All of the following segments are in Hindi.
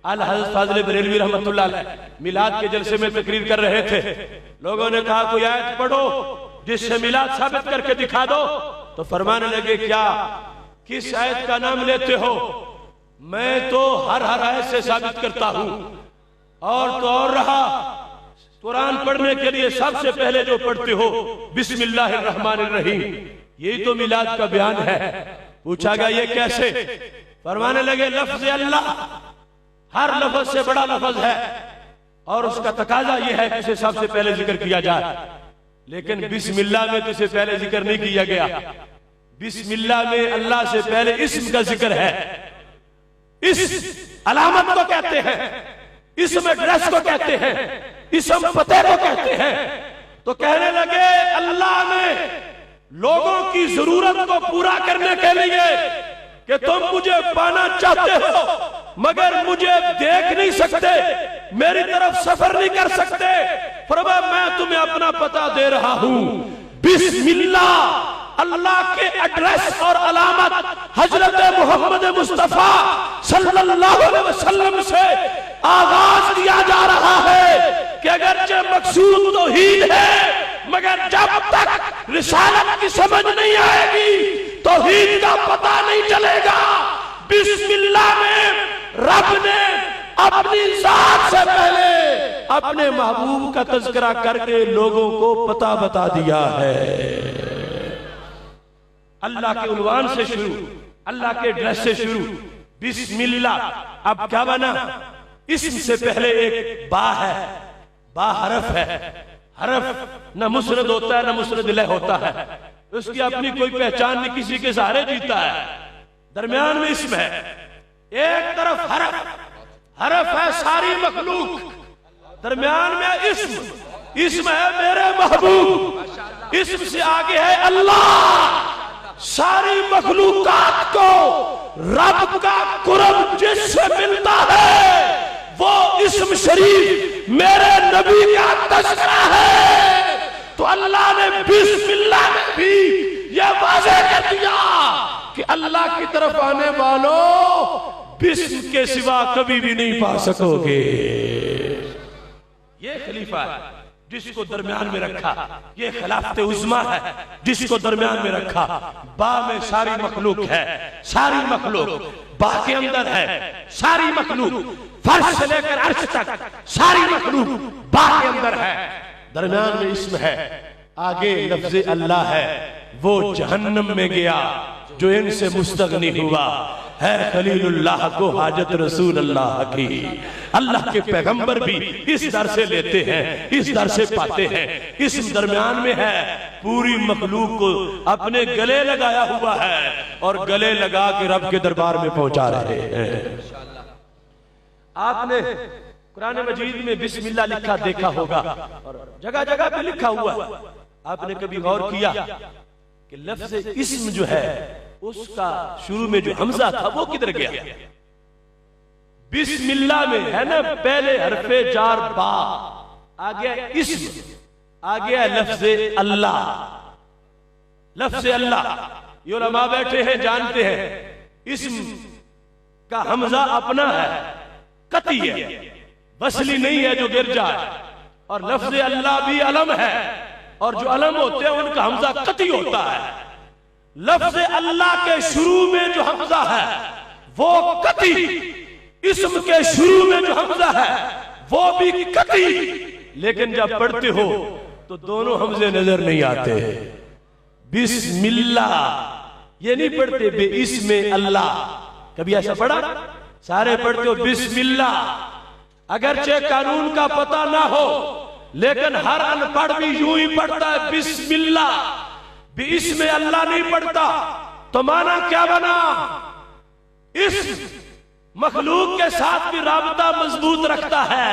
आला हज़रत फाज़िल बरेलवी रहमतुल्लाह अलैह मिलाद के जलसे में तकरीर कर रहे थे। लोगों ने कहा कोई आयत पढ़ो जिससे मिलाद साबित करके दिखा दो। तो फरमाने लगे क्या किस आयत का नाम लेते हो? मैं तो हर आयत से साबित करता हूं। और तो और रहा, कुरान पढ़ने के लिए सबसे पहले जो पढ़ते हो बिस्मिल्लाहिर्रहमानिर्रहीम, यही तो मिलाद का बयान है। पूछा गया ये कैसे? फरमाने लगे लफ्ज अल्लाह हर लफ्ज से बड़ा लफ्ज है और उसका तकाजा यह है कि इसे सबसे पहले जिक्र किया जाए। लेकिन बिस्मिल्लाह में तो इसे पहले जिक्र नहीं किया गया। बिस्मिल्लाह में अल्लाह से पहले इस्म का जिक्र है। इस अलामत को कहते हैं, इसम एड्रेस को कहते हैं, इसम पते को कहते हैं। तो कहने लगे अल्लाह ने लोगों की जरूरत को पूरा करने के लिए कि तुम मुझे पाना चाहते हो मगर मुझे देख नहीं सकते, मेरी तरफ सफर नहीं कर सकते, फरमाया मैं तुम्हें अपना पता दे रहा हूं। बिस्मिल्लाह अल्लाह के एड्रेस और अलामत हजरत मोहम्मद मुस्तफा सल्लल्लाहु अलैहि वसल्लम से आगाज दिया जा रहा है कि अगरचे मकसूद तौहीद है मगर जब तक रिसालत की समझ नहीं आएगी तौहीद का पता नहीं चलेगा। बिस्मिल्लाह में रब ने अपनी जात से पहले अपने महबूब का तज़किरा करके लोगों को पता बता दिया है। अल्लाह के उन्वान से शुरू, अल्लाह के एड्रेस से शुरू बिस्मिल्लाह। अब क्या बना? इसम से पहले एक बा है, बा हरफ है। हरफ न मुस्नद होता है न मुस्नद इलैह होता है, उसकी अपनी कोई पहचान नहीं, किसी के सहारे जीता है। दरमियान में इसम है, एक तरफ हरफ है सारी मखलूक, दरमियान में इसम है मेरे महबूब, इसम से आगे है अल्लाह। सारी मखलूकात को रब का कुर्ब जिससे मिलता है वो इस्म शरीफ मेरे नबी का तज़किरा है। तो अल्लाह ने बिस्मिल्लाह में भी यह वाज़ेह कर दिया कि अल्लाह की तरफ आने वालों बिस्म के सिवा कभी भी नहीं पा सकोगे। ये खलीफा है जिसको दरमियान में रखा, ये खिलाफत उज़्मा है जिसको दरमियान में रखा। बा में सारी मखलूक है, सारी मखलूक बा के अंदर है, सारी मखलूक फर्श से लेकर अर्श तक सारी मखलूक बा के अंदर है। दरमियान में इस्म है, आगे लफ्ज़ अल्लाह है। वो जहन्नम में गया जो इनसे मुस्तगनी हुआ है खलीलुल्लाह को हाजत रसूल अल्लाह की। अल्लाह के पैगंबर भी इस दर से लेते हैं, इस दर से पाते हैं। इस दरमियान में है, पूरी मखलूक को अपने गले लगाया हुआ है और गले लगा के रब के दरबार में पहुंचा रहे हैं। आपने कुरान मजीद में बिस्मिल्लाह लिखा देखा होगा और जगह जगह पे लिखा हुआ है। आपने कभी गौर किया कि लफ्ज़ इस्म जो है उसका शुरू में जो हमजा था वो किधर गया? बिस्मिल्लाह में है ना, पहले हरफे जार बा, आ गया इस्म, आ गया लफ्ज़ अल्लाह। लफ्ज़ अल्लाह ये उलमा बैठे हैं जानते हैं इस्म का हमजा अपना है, कती है, वसली नहीं है जो गिर जाए। और लफ्ज़ अल्लाह भी अलम है और जो अलम होते हैं उनका हमजा कती होता है। लफ्ज़ अल्लाह के शुरू में जो हमजा है वो कती, इस्म के शुरू में जो हमजा है वो भी कती। लेकिन जब पढ़ते हो तो दोनों हमजे नजर नहीं आते। बिस्मिल्लाह ये नहीं पढ़ते बे इस्मे अल्लाह, कभी ऐसा पढ़ा? सारे पढ़ते हो बिस्मिल्लाह। अगरचे कानून का पता ना हो लेकिन हर अनपढ़ भी यूं ही पढ़ता है बिस्मिल्लाह, इसमें अल्लाह नहीं पढ़ता। तो माना क्या बना? इस मखलूक के साथ भी राबता मजबूत रखता है,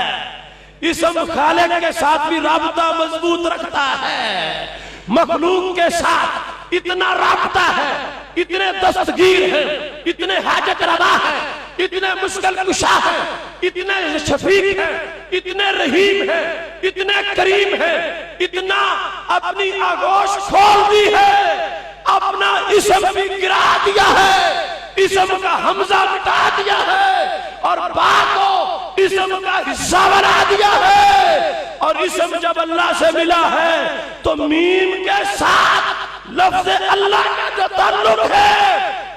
इसम खालिक के साथ भी राबता मजबूत रखता है। मखलूक के साथ इतना राबता है, इतने दस्तगीर है, इतने हाजत रवा है, इतने मुश्किल कुशा है, इतने शफीक है, इतने रहीम है, इतने करीम है, इतना अपनी आगोश खोल दी है, अपना इसम भी गिरा दिया है, इसम का हमजा मिटा दिया है और बा को इसम का हिस्सा बना दिया है। और इसम जब अल्लाह से मिला है तो मीम के साथ लफ्ज़ अल्लाह का जो ताल्लुक है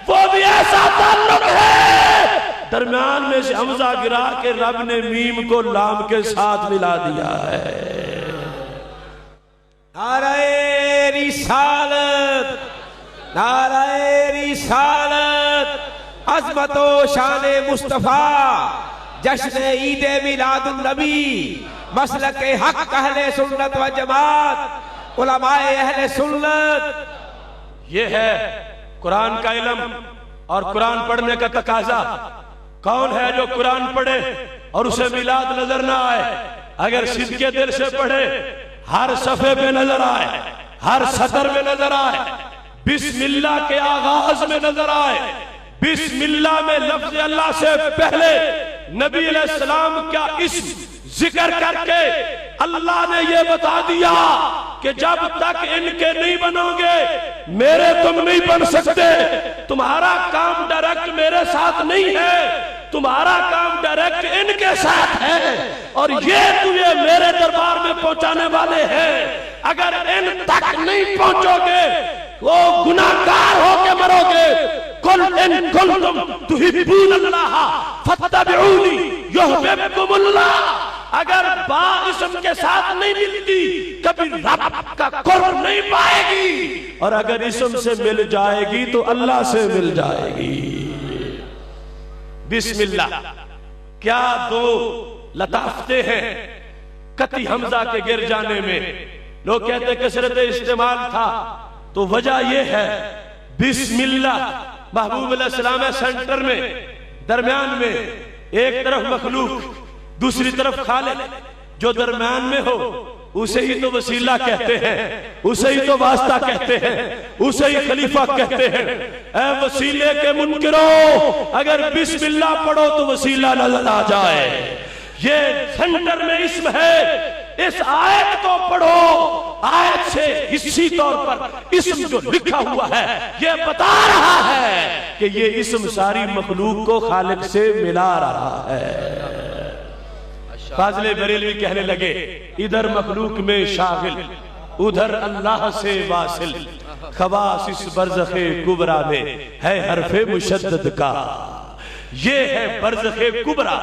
वो भी ऐसा ताल्लुक है, दरम्यान में से हमजा गिरा के रब ने मीम को लाम के साथ मिला दिया है। नाराए रिसालत, नाराए रिसालत, अज़मतो शान मुस्तफा, जश्न ईद मिलादुन नबी, मसलक हक अहले सुन्नत व जमात, उलमाए अहले सुन्नत। ये है कुरान का इल्म और कुरान पढ़ने का तकाजा। कौन है जो कुरान पढ़े और उसे मिलाद नजर ना आए? अगर सिद्के दिल से पढ़े, हर सफे पे नजर आए, हर सतर में नजर आए, बिस्मिल्लाह के आगाज में नजर आए, बिस्मिल्लाह में लफ्ज़ अल्लाह से पहले नबी अलैहिस्सलाम का इस जिक्र करके अल्लाह ने यह बता दिया कि जब तक इनके नहीं बनोगे मेरे तुम नहीं बन सकते। तुम्हारा काम डायरेक्ट मेरे साथ नहीं है, तुम्हारा काम डायरेक्ट इनके साथ है और ये तुझे मेरे दरबार में पहुंचाने वाले हैं। अगर इन तक नहीं पहुंचोगे वो गुनाहगार होके मरोगे। कुल इन कुंतुम तुहिब्बूनल्लाह फत्तबिऊनी युहब्बुकुमुल्लाह। अगर बा इसम के साथ नहीं मिलती कभी रब का कुर्ब नहीं पाएगी, और अगर इसम से मिल जाएगी तो अल्लाह से मिल जाएगी। बिस्मिल्लाह क्या दो लताफते हैं कति हमजा के गिर जाने में। लोग कहते कसरत इस्तेमाल था, तो वजह यह है बिस्मिल्लाह महबूब अलैहिस्सलाम है सेंटर में, दरमियान में एक तरफ मखलूक दूसरी तरफ खालिक, जो दरमियान में हो उसे ही तो वसीला कहते हैं, उसे ही तो वास्ता कहते हैं, उसे ही खलीफा कहते हैं। ऐ वसीले के मुनकिरो, अगर बिस्मिल्लाह पढ़ो तो वसीला नजर आ जाए। ये सेंटर में इस्म है। इस आयत को पढ़ो, आयत से हिस्सी तौर पर इस्म जो लिखा हुआ है ये बता रहा है कि ये इस्म सारी मखलूक को खालिक से मिला रहा है। फाज़िले बरेलवी कहने लगे इधर मखलूक में शागिल, उधर अल्लाह से वासिल, खवास इस बरज़ख़े कुबरा में है हरफ़े मुशद्दद का। ये है बरज़ख़े कुबरा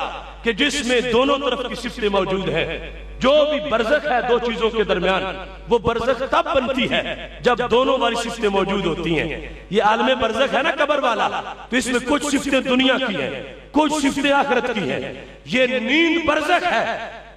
कि जिसमें दोनों तरफ की सिफ़तें मौजूद है। जो भी बरज़ख़ है दो चीजों के दरमियान, वो बरज़ख़ तब बनती है जब दोनों वाली सिफ़तें मौजूद होती हैं। ये आलम बरज़ख़ है ना कब्र वाला, तो इसमें कुछ सिफ़तें दुनिया की हैं, कुछ सिफ़तें आखिरत की हैं। ये नींद बरज़ख़ है,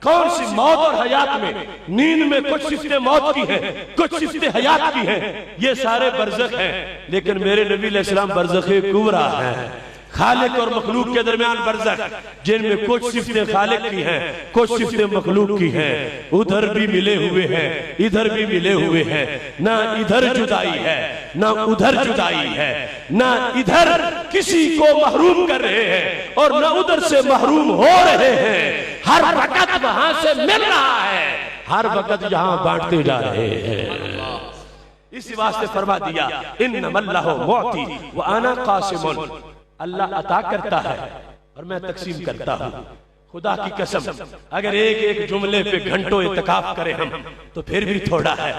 कौन सी मौत और हयात में। नींद में कुछ सिफ़तें मौत की हैं, कुछ सिफ़तें हयात की हैं, ये सारे बरज़ख़ हैं। लेकिन मेरे नबी अलैहिस्सलाम बरज़ख़े कुबरा हैं, खालिक और मखलूक के दरमियान बरज़ख़, जिनमें कुछ सिफ़तें खालिक की हैं, कुछ सिफ़तें मखलूक की हैं। उधर भी मिले हुए हैं, इधर भी मिले हुए हैं। ना इधर जुदाई है, ना उधर जुदाई है, ना इधर किसी को महरूम कर रहे हैं और ना उधर से महरूम हो रहे हैं। हर वक्त वहां से मिल रहा है, हर वक्त यहाँ बांटते जा रहे हैं। इसी वास्ते फरमा दिया इन्नमल्लाहु मुअती व अना कासिमुन। अल्लाह अता करता है और मैं तकसीम करता हूँ। खुदा की कसम अगर एक एक जुमले पे घंटों इत्तिकाफ करें हम तो फिर भी थोड़ा है।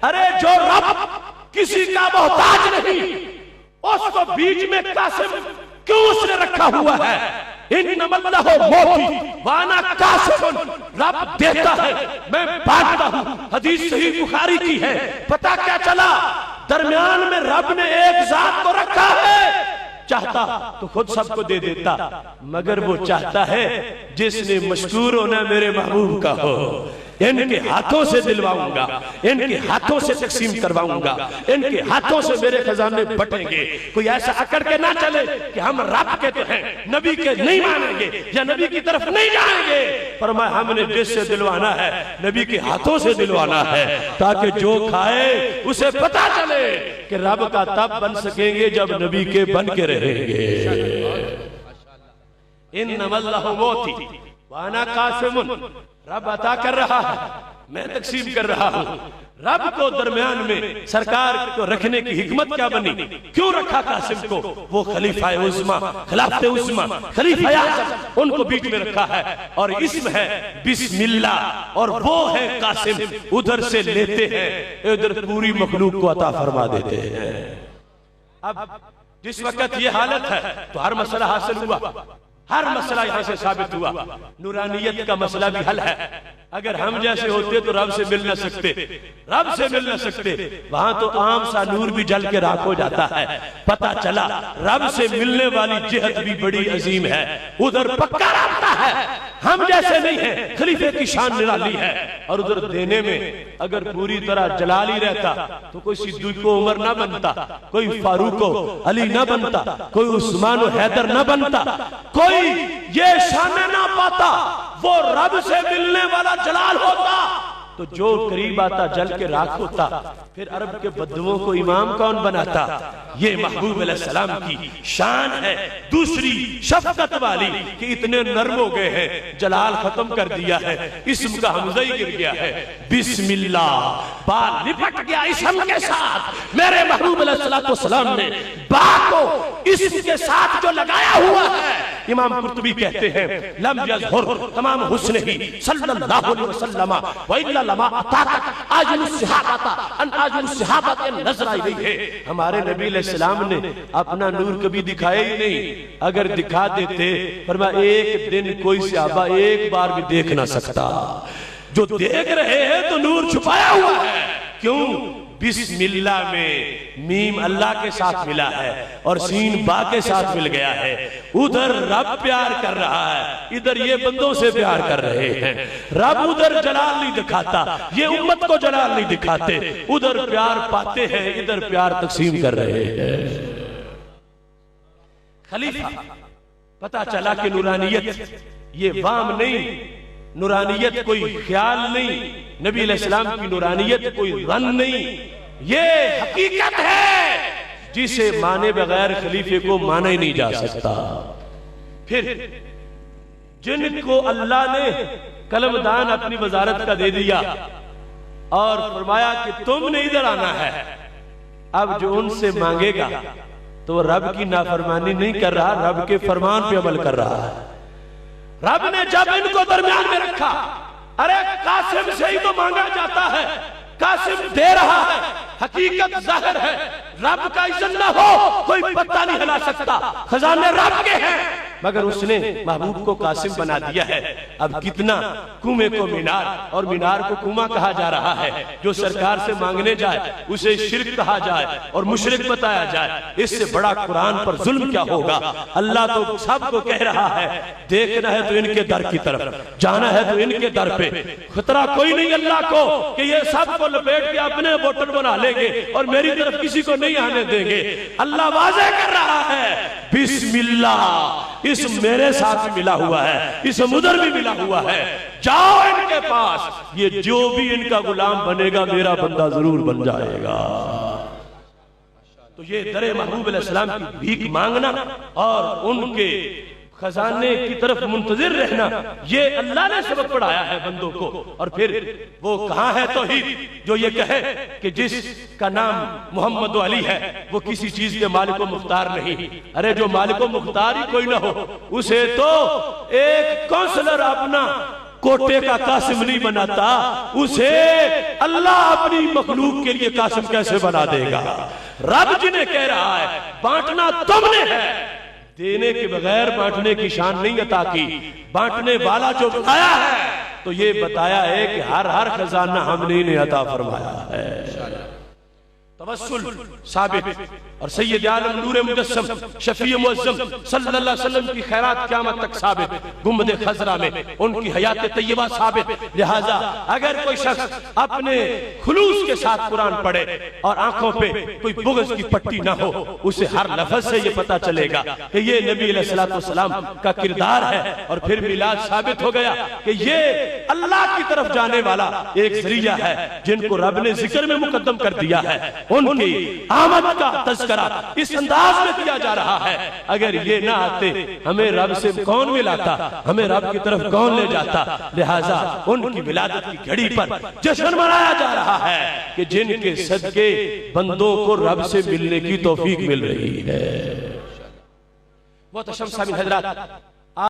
अरे जो रब किसी का मोहताज नहीं उसको बीच में कासिम क्यों उसने रखा हुआ है? इन्नमल्लाहु मुअती व अना कासिमुन। रब देता है, मैं बांटता हूँ। हदीस सही बुखारी की है। पता क्या चला? दरमियान में रब ने एक जात को रखा है। चाहता तो खुद सबको दे देता, मगर वो चाहता है जिसने मशकूर होना मेरे महबूब का हो। इनके हाथों से दिलवाऊंगा, इनके हाथों से तकसीम करवाऊंगा, इनके हाथों से मेरे खजाने बटेंगे। कोई ऐसा अकड़ के ना चले कि हम रब के तो हैं, नबी के नहीं मानेंगे या नबी की तरफ नहीं जाएंगे। पर मैं हमने जिस से दिलवाना है नबी के हाथों से दिलवाना है, ताकि जो खाए उसे पता चले कि रब का तब बन सकेंगे जब नबी के बन के रहेंगे। इन्नमल्लाहु मुअती व अना कासिमुन। रब अता कर रहा है, मैं तकसीम कर रहा हूँ। रब को दरमियान में सरकार को रखने की हिकमत क्या बनी, क्यों रखा कासिम को? वो खलीफा उस्मा, खिलाफत उस्मा, खलीफा आज़म, उनको बीच में रखा है और इसमें है बिस्मिल्लाह और वो है कासिम। उधर से लेते हैं, इधर पूरी मखलूक को अता फरमा देते हैं। अब जिस वक्त ये हालत है तो हर मसला हासिल हुआ, हर मसला यहां से साबित हुआ। नूरानियत का मसला भी हल है। अगर हम जैसे होते तो रब से मिल न सकते, रब से मिल न सकते। वहां तो आम सा नूर भी जल के राख हो जाता है। पता चला रब से मिलने वाली जिहत भी बड़ी अजीम है, उधर पक्का रास्ता है। हम जैसे नहीं है, खलीफे की शान निराली है। और उधर देने में अगर पूरी तरह जलाल ही रहता तो कोई सिद्दीक़ को उमर ना बनता, कोई फारूक को अली ना बनता, कोई उस्मान और हैदर ना बनता, कोई ये शान ना पाता। वो रब से मिलने वाला जलाल होता तो जो करीब आता जल के राख होता। फिर अरब के बद्दुओं को इमाम कौन बनाता? ये महबूब अलैहिस्सलाम की शान है दूसरी शफकत वाली कि इतने नर्म हो गए हैं, जलाल खत्म कर दिया है, इस्म का हमजा ही गिर गया है। बिस्मिल्लाह, बा लिपट गया इस्म के साथ। मेरे महबूब अलैहिस्सलाम ने बा को इस्म के साथ जो लगाया हुआ है, इमाम कुर्तुबी कहते हैं लम यज़हुर तमाम हुस्न ही सल्लल्लाहु अलैहि वसल्लम व इल्ला लमा अताक आजुल सहाबता अन आजुल सहाबत नजर आई गई है। हमारे नबी अलैहिस्सलाम ने अपना नूर कभी दिखाया ही नहीं। अगर दिखा देते फरमाया एक दिन कोई सहाबा एक बार भी देख ना सकता। जो देख रहे हैं तो नूर छुपाया हुआ है। क्यों? बिस्मिल्लाह में मीम अल्लाह के साथ मिला है और सीन बा के साथ मिल गया है। उधर रब प्यार कर रहा है, इधर ये बंदों से प्यार कर रहे हैं। रब उधर जलाल नहीं दिखाता, ये उम्मत को जलाल नहीं दिखाते। उधर प्यार पाते हैं, इधर प्यार तकसीम कर रहे हैं। खलीफा पता चला कि नूरानियत ये वाम नहीं, नूरानियत कोई ख्याल नहीं, नबी अलैहिस्सलाम की नूरानियत कोई रन नहीं, ये हकीकत है जिसे माने बगैर खलीफे को माना ही नहीं जा सकता। फिर जिनको अल्लाह ने कलमदान अपनी वजारत का दे दिया और फरमाया कि तुमने इधर आना है, अब जो उनसे मांगेगा तो रब की नाफरमानी नहीं कर रहा, रब के फरमान पे अमल कर रहा है। रब ने जब इनको दरमियान में रखा, अरे कासिम से ही तो मांगा जाता है, कासिम दे रहा है, हकीकत जाहिर है। रब का इज़्ज़त ना हो कोई पत्ता नहीं हिला सकता, खजाने रब के हैं। मगर उसने महबूब को कासिम बना दिया है। अब कितना कुएं को मीनार और मीनार को कुआं कहा जा रहा है। जो सरकार से मांगने जाए उसे शिर्क कहा जाए और मुशरिक बताया जाए, इससे बड़ा कुरान पर जुल्म क्या होगा। अल्लाह तो सबको कह रहा है देखना है तो इनके दर की तरफ, जाना है तो इनके दर पे। खतरा कोई नहीं अल्लाह को कि ये सबको लपेट के अपने वोटर बना लेंगे और मेरी तरफ किसी को नहीं आने देंगे। अल्लाह वाज़े कर रहा है बिस्मिल्लाह, इस मेरे साथ मिला हुआ है, इस उधर भी मिला हुआ है, जाओ इनके पास, ये जो भी इनका गुलाम बनेगा मेरा बंदा जरूर बन जाएगा। तो ये दरे महबूब अलैहिस्सलाम की भीख मांगना और उनके खजाने की तरफ मुंतजिर रहना, ये अल्लाह ने सबक पढ़ाया है बंदों को। और फिर वो कहां है तौहीद जो ये कहे कि जिसका नाम मोहम्मद अली है वो किसी चीज के मालिक मुख्तार नहीं। अरे जो मालिक मुख्तार ही कोई ना हो, उसे तो एक काउंसलर अपना कोटे का कासिम नहीं बनाता, उसे अल्लाह अपनी मखलूक के लिए कासिम कैसे बना देगा। रब जिन्हें कह रहा है बांटना तुमने है, देने के बगैर बांटने की शान नहीं अता की। बांटने वाला जो बताया है तो ये बताया है कि हर खजाना हमने इन्हें अता फरमाया है। तवस्सुल साबित और सैयद आलम नूर मुजस्सम शफी मुअज्जम सल्लल्लाहु अलैहि वसल्लम की खैरात क़यामत तक साबित, गुंबद खजरा में उनकी हयात तय्यबा साबित। लिहाजा अगर कोई शख्स अपने खुलूस के साथ कुरान पढ़े और आंखों पे कोई बुग़्ज़ की पट्टी ना हो, उसे हर लफ्ज़ से ये पता चलेगा कि ये नबी अलैहिस्सलातु वस्सलाम का किरदार है। और फिर मिलाद साबित हो गया कि ये अल्लाह की तरफ जाने वाला एक ज़रिया है जिनको रब ने जिक्र में मुकद्दम कर दिया है। उनकी आमद का तज़किरा इस अंदाज में किया जा रहा है। अगर ये ना आते हमें रब से कौन मिलाता, हमें रब की तरफ कौन ले जाता। लिहाजा उनकी विलादत की घड़ी पर जश्न मनाया जा रहा है कि जिनके सदके बंदों को रब से मिलने की तौफीक मिल रही है। मोहतरम सामीन हज़रात,